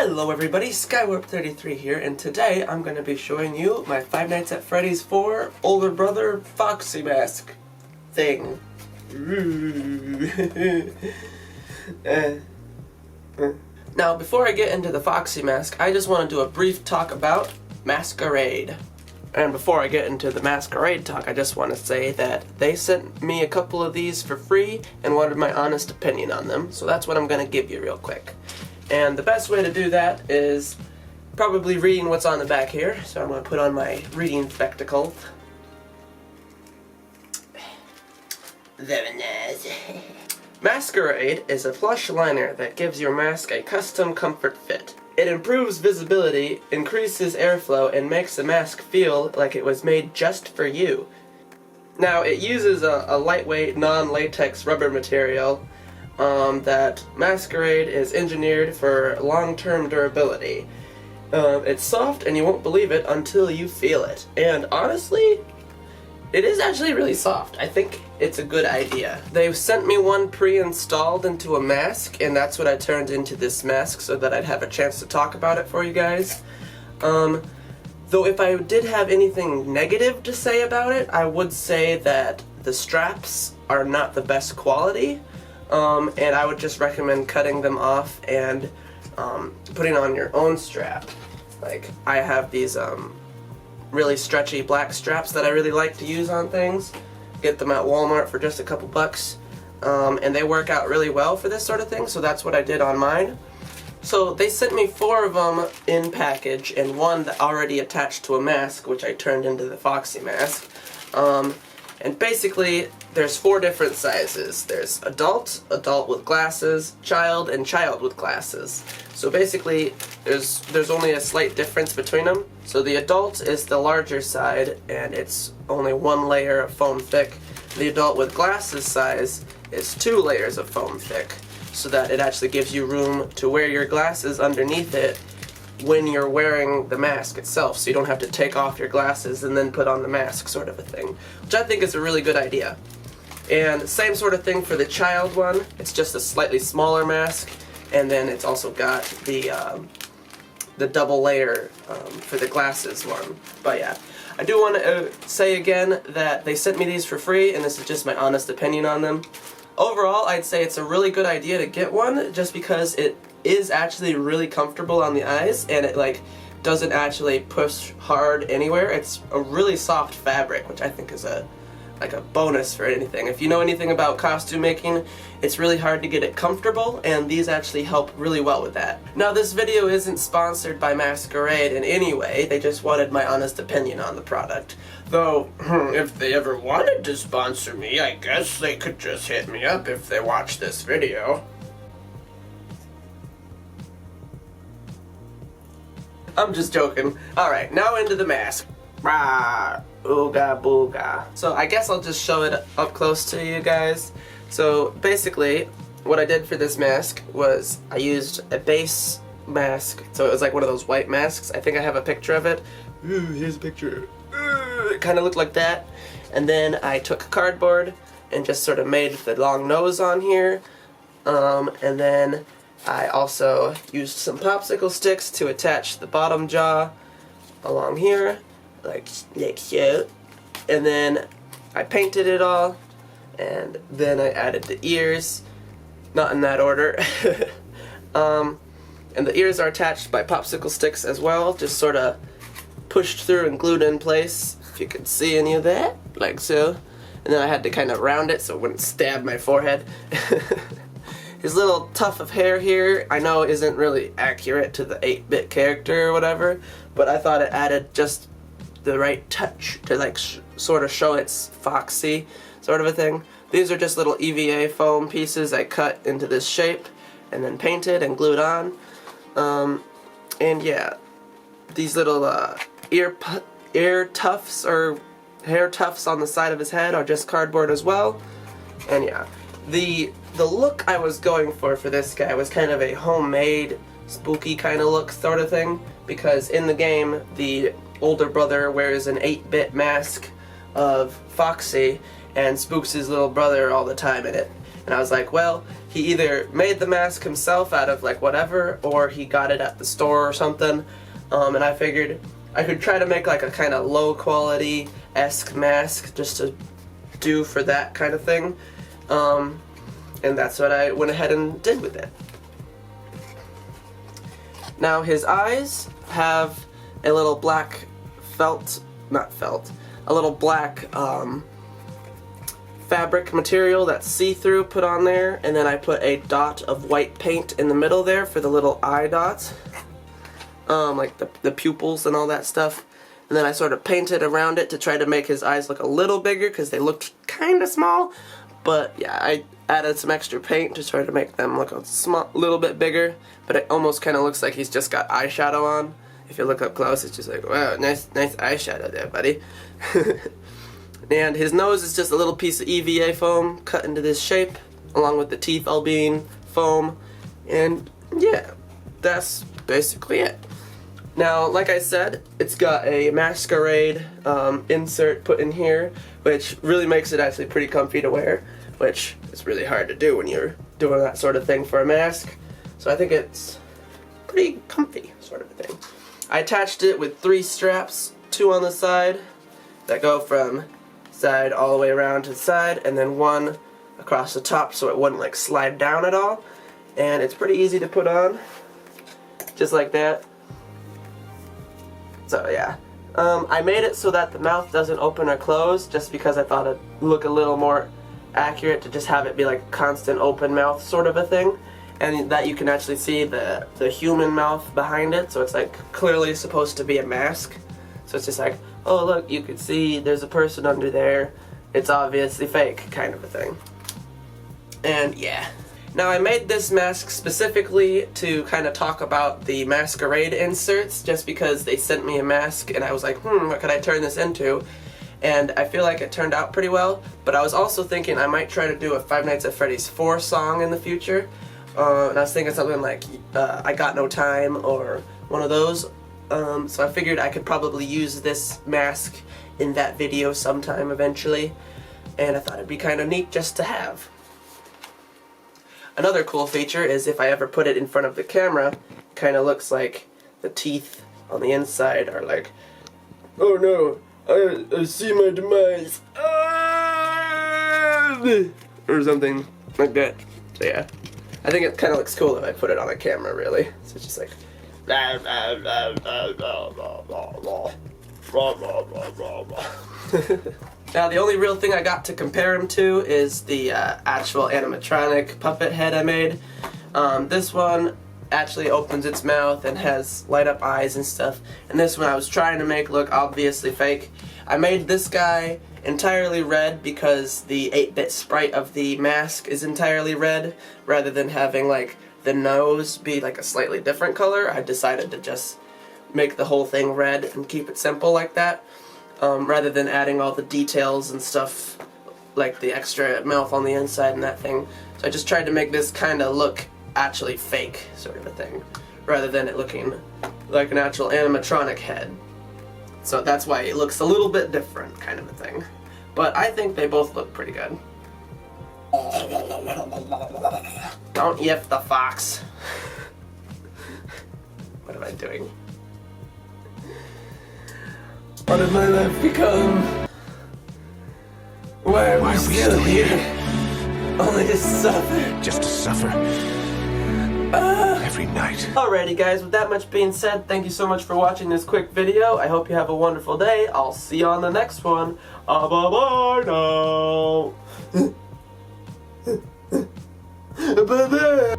Hello everybody, Skywarp33 here, and today I'm going to be showing you my Five Nights at Freddy's 4 older brother Foxy mask thing. Now, before I get into the Foxy mask, I just want to do a brief talk about Masquerade. And before I get into the Masquerade talk, I just want to say that they sent me a couple of these for free and wanted my honest opinion on them, so that's what I'm going to give you real quick. And the best way to do that is probably reading what's on the back here. So I'm going to put on my reading spectacles. Very nice. Masquerade is a plush liner that gives your mask a custom comfort fit. It improves visibility, increases airflow, and makes the mask feel like it was made just for you. Now, it uses a lightweight, non-latex rubber material that Masquerade is engineered for long-term durability. It's soft and you won't believe it until you feel it. And honestly, it is actually really soft. I think it's a good idea. They've sent me one pre-installed into a mask, and that's what I turned into this mask so that I'd have a chance to talk about it for you guys. Though if I did have anything negative to say about it, I would say that the straps are not the best quality. And I would just recommend cutting them off and putting on your own strap. Like, I have these really stretchy black straps that I really like to use on things. Get them at Walmart for just a couple bucks. And they work out really well for this sort of thing, so that's what I did on mine. So they sent me 4 of them in package, and one that already attached to a mask, which I turned into the Foxy mask. And basically, there's 4 different sizes. There's adult, adult with glasses, child, and child with glasses. So basically, there's only a slight difference between them. So the adult is the larger side, and it's only 1 layer of foam thick. The adult with glasses size is 2 layers of foam thick, so that it actually gives you room to wear your glasses underneath it when you're wearing the mask itself, so you don't have to take off your glasses and then put on the mask, sort of a thing, which I think is a really good idea. And same sort of thing for the child one. It's just a slightly smaller mask, and then it's also got the double layer for the glasses one. But yeah, I do want to say again that they sent me these for free, and this is just my honest opinion on them. Overall, I'd say it's a really good idea to get one, just because it is actually really comfortable on the eyes, and it doesn't actually push hard anywhere. It's a really soft fabric, which I think is a bonus for anything. If you know anything about costume making, it's really hard to get it comfortable, and these actually help really well with that. Now, this video isn't sponsored by Masquerade in any way. They just wanted my honest opinion on the product. Though, if they ever wanted to sponsor me, I guess they could just hit me up if they watch this video. I'm just joking. Alright, now into the mask. Rah, ooga booga. So I guess I'll just show it up close to you guys. So basically, what I did for this mask was I used a base mask. So it was like one of those white masks. I think I have a picture of it. Ooh, here's a picture. Ooh, it kind of looked like that. And then I took cardboard and just sort of made the long nose on here. And then I also used some popsicle sticks to attach the bottom jaw along here, like so. And then I painted it all, and then I added the ears, not in that order. And the ears are attached by popsicle sticks as well, just sort of pushed through and glued in place, if you can see any of that, like so. And then I had to kind of round it so it wouldn't stab my forehead. His little tuft of hair here, I know isn't really accurate to the 8-bit character or whatever, but I thought it added just the right touch to sort of show it's foxy, sort of a thing. These are just little EVA foam pieces I cut into this shape and then painted and glued on. And yeah, these little ear tufts or hair tufts on the side of his head are just cardboard as well. And yeah, the look I was going for this guy was kind of a homemade, spooky kind of look sort of thing, because in the game, the older brother wears an 8-bit mask of Foxy and spooks his little brother all the time in it. And I was like, well, he either made the mask himself out of like whatever, or he got it at the store or something. And I figured I could try to make like a kind of low quality-esque mask just to do for that kind of thing. And that's what I went ahead and did with it. Now his eyes have a little black a little black fabric material that's see-through put on there, and then I put a dot of white paint in the middle there for the little eye dots, like the pupils and all that stuff. And then I sort of painted around it to try to make his eyes look a little bigger because they looked kind of small. But yeah, I added some extra paint to try to make them look a little bit bigger, but it almost kind of looks like he's just got eyeshadow on. If you look up close, it's just like, wow, nice eyeshadow there, buddy. And his nose is just a little piece of EVA foam cut into this shape, along with the teeth all being foam. And yeah, that's basically it. Now, like I said, it's got a masquerade insert put in here, which really makes it actually pretty comfy to wear, which is really hard to do when you're doing that sort of thing for a mask. So I think it's pretty comfy sort of a thing. I attached it with 3 straps, 2 on the side that go from side all the way around to the side, and then 1 across the top so it wouldn't like slide down at all. And it's pretty easy to put on, just like that. So yeah, I made it so that the mouth doesn't open or close, just because I thought it'd look a little more accurate to just have it be like a constant open mouth sort of a thing, and that you can actually see the human mouth behind it, so it's like clearly supposed to be a mask. So it's just like, oh look, you can see there's a person under there, it's obviously fake kind of a thing. And yeah. Now I made this mask specifically to kind of talk about the masquerade inserts, just because they sent me a mask and I was like, what could I turn this into? And I feel like it turned out pretty well, but I was also thinking I might try to do a Five Nights at Freddy's 4 song in the future. And I was thinking something like I Got No Time or one of those. So I figured I could probably use this mask in that video sometime eventually, and I thought it'd be kind of neat just to have. Another cool feature is if I ever put it in front of the camera, it kind of looks like the teeth on the inside are like, oh no, I see my demise, or something like that. So yeah, I think it kind of looks cool if I put it on a camera, really. So it's just like, Now the only real thing I got to compare him to is the actual animatronic puppet head I made. This one actually opens its mouth and has light up eyes and stuff, and this one I was trying to make look obviously fake. I made this guy entirely red because the 8-bit sprite of the mask is entirely red, rather than having like the nose be like a slightly different color. I decided to just make the whole thing red and keep it simple like that. Rather than adding all the details and stuff, like the extra mouth on the inside and that thing. So I just tried to make this kind of look actually fake, sort of a thing, rather than it looking like an actual animatronic head. So that's why it looks a little bit different, kind of a thing. But I think they both look pretty good. Don't yiff the fox. What am I doing? What did my life become? Why are we still here? Only to suffer. Just to suffer. Every night. Alrighty guys, with that much being said, thank you so much for watching this quick video. I hope you have a wonderful day. I'll see you on the next one. Bye-bye now. Bye-bye.